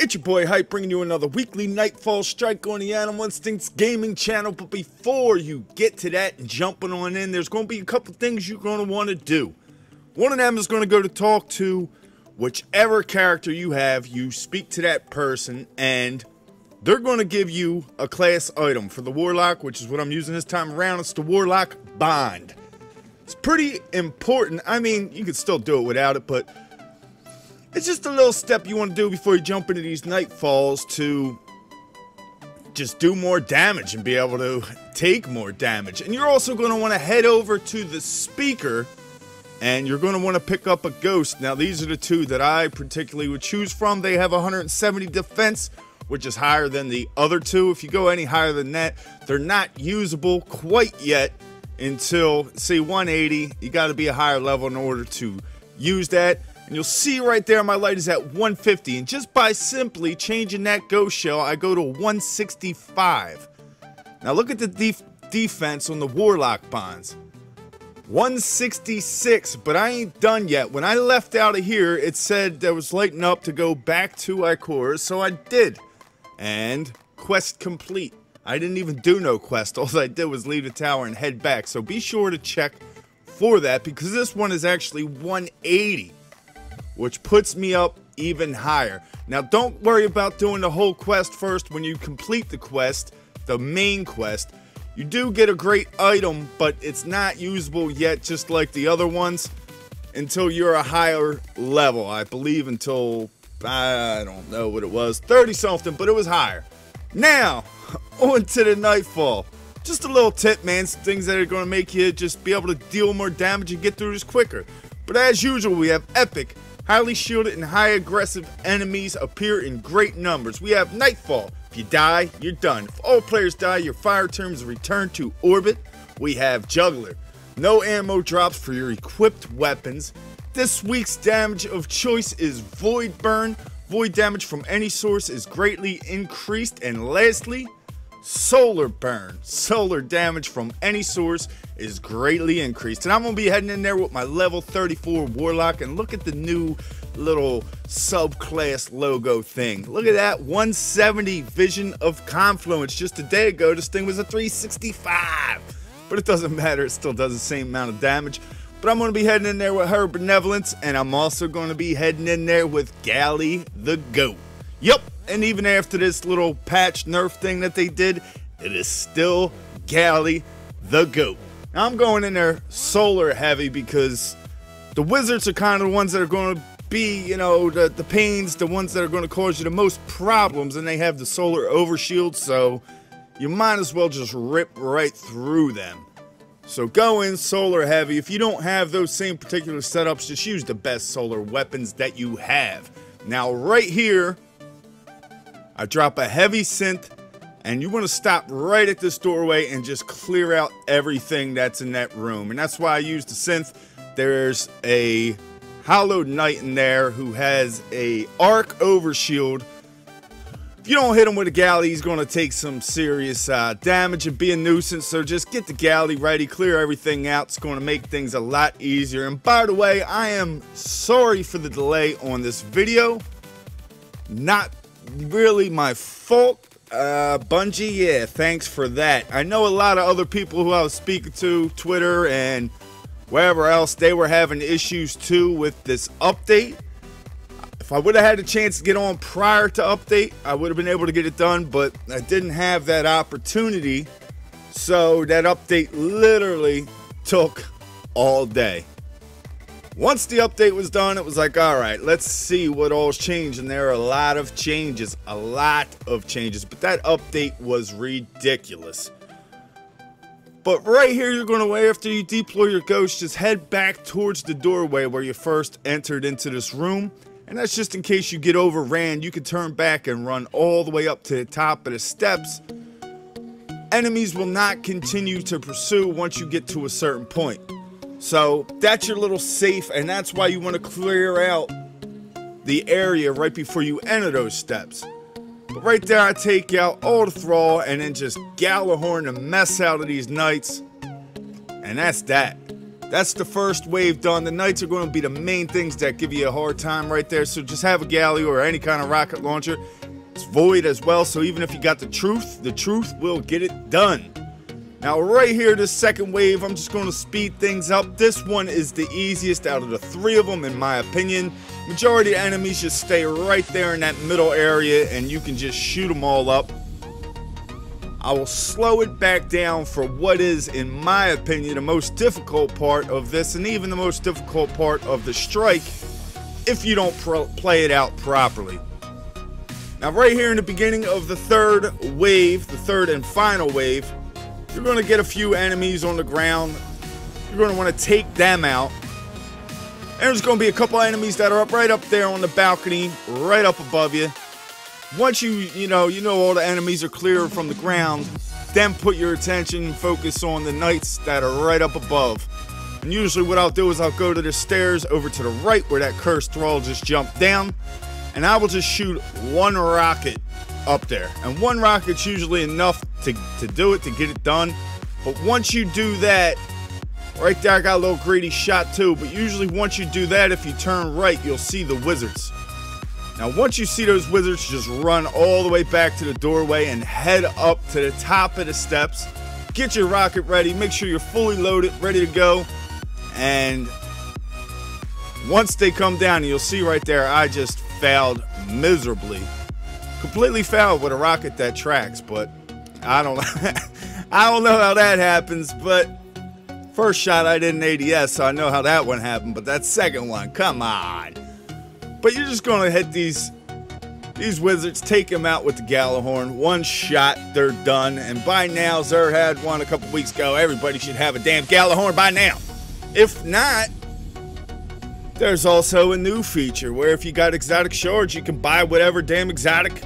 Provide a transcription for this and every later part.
It's your boy Hype bringing you another weekly Nightfall strike on the Animal Instincts gaming channel. But before you get to that and jumping on in, there's going to be a couple things you're going to want to do. One of them is going to go to talk to whichever character you have. You speak to that person and they're going to give you a class item. For the Warlock, which is what I'm using this time around, it's the Warlock Bond. It's pretty important. I mean, you could still do it without it, but it's just a little step you want to do before you jump into these Nightfalls to just do more damage and be able to take more damage. And you're also going to want to head over to the speaker and you're going to want to pick up a ghost. Now, these are the two that I particularly would choose from. They have 170 defense, which is higher than the other two. If you go any higher than that, they're not usable quite yet until, say, 180. You got to be a higher level in order to use that. And you'll see right there my light is at 150. And just by simply changing that ghost shell, I go to 165. Now look at the defense on the Warlock bonds. 166, but I ain't done yet. When I left out of here, it said that was lighting up to go back to Ahrix, so I did. And quest complete. I didn't even do no quest. All I did was leave the tower and head back. So be sure to check for that, because this one is actually 180, which puts me up even higher. Now don't worry about doing the whole quest first. When you complete the quest, the main quest, you do get a great item, but it's not usable yet, just like the other ones, until you're a higher level. I believe until, I don't know what it was, 30 something, but it was higher. Now, on to the Nightfall. Just a little tip, man, some things that are going to make you just be able to deal more damage and get through this quicker. But as usual, we have epic, highly shielded, and high aggressive enemies appear in great numbers. We have Nightfall. If you die, you're done. If all players die, your fire terms return to orbit. We have Juggler. No ammo drops for your equipped weapons. This week's damage of choice is Void Burn. Void damage from any source is greatly increased. And lastly, Solar Burn. Solar damage from any source is greatly increased. And I'm going to be heading in there with my level 34 Warlock. And look at the new little subclass logo thing. Look at that, 170 Vision of Confluence. Just a day ago, this thing was a 365. But it doesn't matter. It still does the same amount of damage. But I'm going to be heading in there with her Benevolence. And I'm also going to be heading in there with Galley the Goat. Yup. And even after this little patch nerf thing that they did, it is still Galley the Goat. Now I'm going in there solar heavy because the wizards are kind of the ones that are going to be, you know, the pains, the ones that are going to cause you the most problems, and they have the solar overshield, so you might as well just rip right through them. So go in solar heavy. If you don't have those same particular setups, just use the best solar weapons that you have. Now right here, I drop a heavy synth, and you want to stop right at this doorway and just clear out everything that's in that room. And that's why I use the synth. There's a Hallowed Knight in there who has a arc overshield. If you don't hit him with a galley, he's going to take some serious damage and be a nuisance. So just get the galley ready, clear everything out. It's going to make things a lot easier. And by the way, I am sorry for the delay on this video. Not really my fault. Bungie, yeah, thanks for that. I know a lot of other people who I was speaking to, Twitter and wherever else, they were having issues too with this update. If I would have had a chance to get on prior to update, I would have been able to get it done, but I didn't have that opportunity. So that update literally took all day. Once the update was done, it was like, all right, let's see what all's changed. And there are a lot of changes, but that update was ridiculous. But right here, you're going to, after you deploy your ghost, just head back towards the doorway where you first entered into this room. And that's just in case you get overran. You can turn back and run all the way up to the top of the steps. Enemies will not continue to pursue once you get to a certain point. So that's your little safe, and that's why you want to clear out the area right before you enter those steps. But right there, I take out all the thrall and then just Gallahorn the mess out of these knights. And that's that. That's the first wave done. The knights are going to be the main things that give you a hard time right there. So just have a galley or any kind of rocket launcher. It's void as well, so even if you got the truth will get it done. Now right here, this second wave, I'm just going to speed things up. This one is the easiest out of the three of them in my opinion. Majority of enemies just stay right there in that middle area and you can just shoot them all up. I will slow it back down for what is, in my opinion, the most difficult part of this, and even the most difficult part of the strike, if you don't play it out properly. Now right here in the beginning of the third wave, the third and final wave, you're going to get a few enemies on the ground. You're going to want to take them out. And there's going to be a couple enemies that are right up there on the balcony, right up above you. Once you know all the enemies are clear from the ground, then put your attention and focus on the knights that are right up above. And usually what I'll do is I'll go to the stairs over to the right where that cursed thrall just jumped down, and I will just shoot one rocket up there. And one rocket's usually enough to do it, to get it done. But once you do that, right there I got a little greedy shot too, but usually once you do that, if you turn right, you'll see the wizards. Now once you see those wizards, just run all the way back to the doorway and head up to the top of the steps. Get your rocket ready, make sure you're fully loaded, ready to go. And once they come down, you'll see right there, I just failed miserably. Completely failed with a rocket that tracks, but I don't I don't know how that happens, but first shot I did an ADS, so I know how that one happened, but that second one, come on. But you're just gonna hit these wizards, take them out with the Gallahorn. One shot, they're done. And by now, Zer had one a couple weeks ago. Everybody should have a damn Gallahorn by now. If not, there's also a new feature where if you got exotic shards, you can buy whatever damn exotic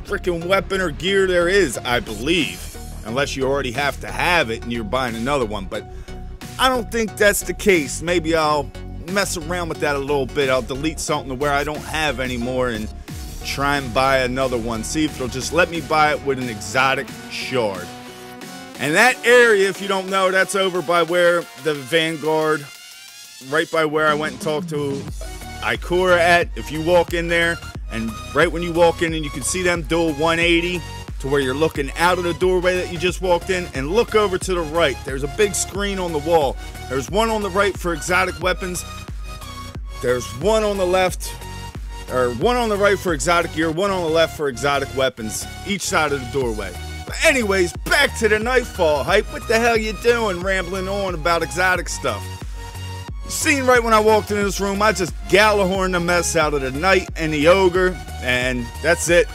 freaking weapon or gear there is, I believe. Unless you already have to have it and you're buying another one. But I don't think that's the case. Maybe I'll mess around with that a little bit. I'll delete something to where I don't have anymore and try and buy another one. See if it'll just let me buy it with an exotic shard. And that area, if you don't know, that's over by where the Vanguard, right by where I went and talked to Ikora at. If you walk in there, and right when you walk in and you can see them do a 180 to where you're looking out of the doorway that you just walked in, and look over to the right. There's a big screen on the wall. There's one on the right for exotic weapons. There's one on the left, or one on the right for exotic gear, one on the left for exotic weapons, each side of the doorway. But anyways, back to the Nightfall hype. What the hell you doing rambling on about exotic stuff? Seen right when I walked into this room, I just Gallahorn the mess out of the knight and the ogre, and that's it.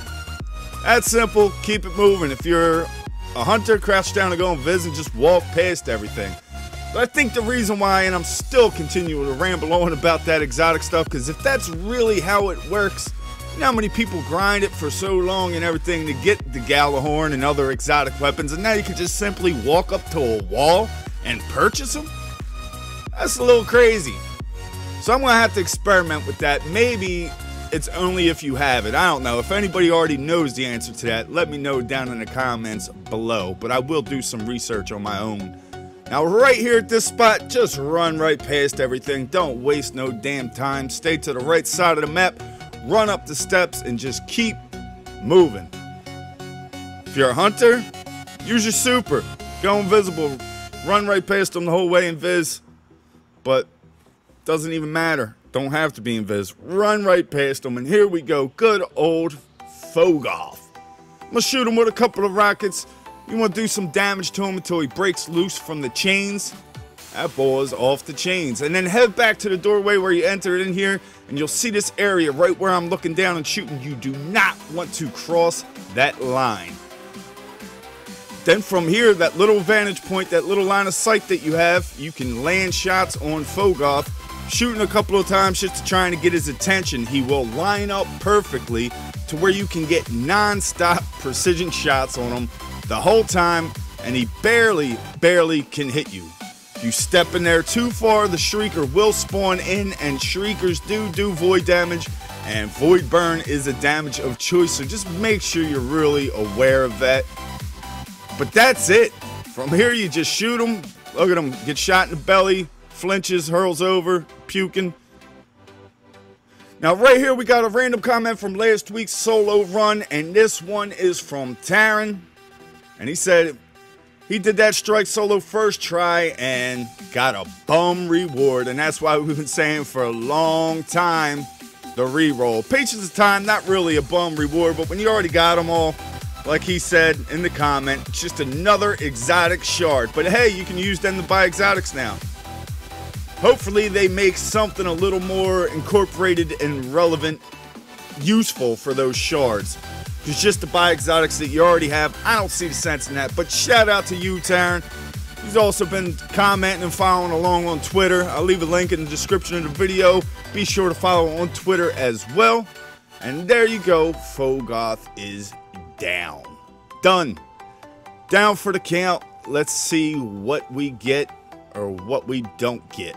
That's simple. Keep it moving. If you're a hunter, crouch down and go and visit, just walk past everything. But I think the reason why, and I'm still continuing to ramble on about that exotic stuff, because if that's really how it works, you know how many people grind it for so long and everything to get the Gallahorn and other exotic weapons, and now you can just simply walk up to a wall and purchase them? That's a little crazy. So I'm going to have to experiment with that. Maybe it's only if you have it. I don't know. If anybody already knows the answer to that, let me know down in the comments below. But I will do some research on my own. Now right here at this spot, just run right past everything. Don't waste no damn time. Stay to the right side of the map. Run up the steps and just keep moving. If you're a hunter, use your super. Go invisible. Run right past them the whole way invis. But doesn't even matter. Don't have to be invis. Run right past them. And here we go. Good old phogoth. I'm going to shoot him with a couple of rockets. You want to do some damage to him until he breaks loose from the chains. That boy's off the chains. And then head back to the doorway where you entered in here. And you'll see this area right where I'm looking down and shooting. You do not want to cross that line. Then from here, that little vantage point, that little line of sight that you have, you can land shots on phogoth. Shooting a couple of times just to try and get his attention. He will line up perfectly to where you can get non-stop precision shots on him the whole time, and he barely can hit you. If you step in there too far, the Shrieker will spawn in, and Shriekers do void damage, and void burn is a damage of choice, so just make sure you're really aware of that. But that's it. From here, you just shoot him. Look at him get shot in the belly, flinches, hurls over, puking. Now right here we got a random comment from last week's solo run, and this one is from Taryn. And he said he did that strike solo first try and got a bum reward. And that's why we've been saying for a long time, the reroll. Patience of time, not really a bum reward, but when you already got them all, like he said in the comment, it's just another exotic shard. But hey, you can use them to buy exotics now. Hopefully they make something a little more incorporated and relevant, useful for those shards. Because just to buy exotics that you already have, I don't see the sense in that. But shout out to you, Taryn. He's also been commenting and following along on Twitter. I'll leave a link in the description of the video. Be sure to follow on Twitter as well. And there you go, Phogoth is down. Done. Down for the count. Let's see what we get or what we don't get.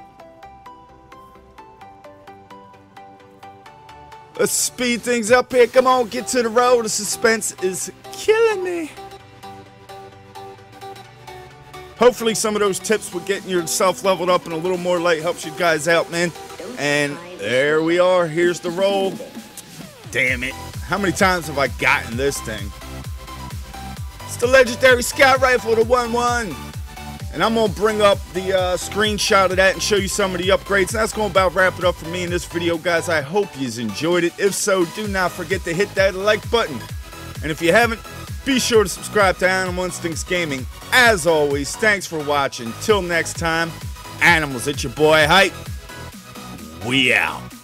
Let's speed things up here. Come on, get to the road. The suspense is killing me. Hopefully some of those tips with getting yourself leveled up and a little more light helps you guys out, man. And there we are. Here's the roll. Damn it. How many times have I gotten this thing? It's the legendary scout rifle, the 1-1. And I'm going to bring up the screenshot of that and show you some of the upgrades. And that's going to about wrap it up for me in this video, guys. I hope you enjoyed it. If so, do not forget to hit that like button. And if you haven't, be sure to subscribe to Animal Instincts Gaming. As always, thanks for watching. Till next time, Animals, it's your boy Hype. We out.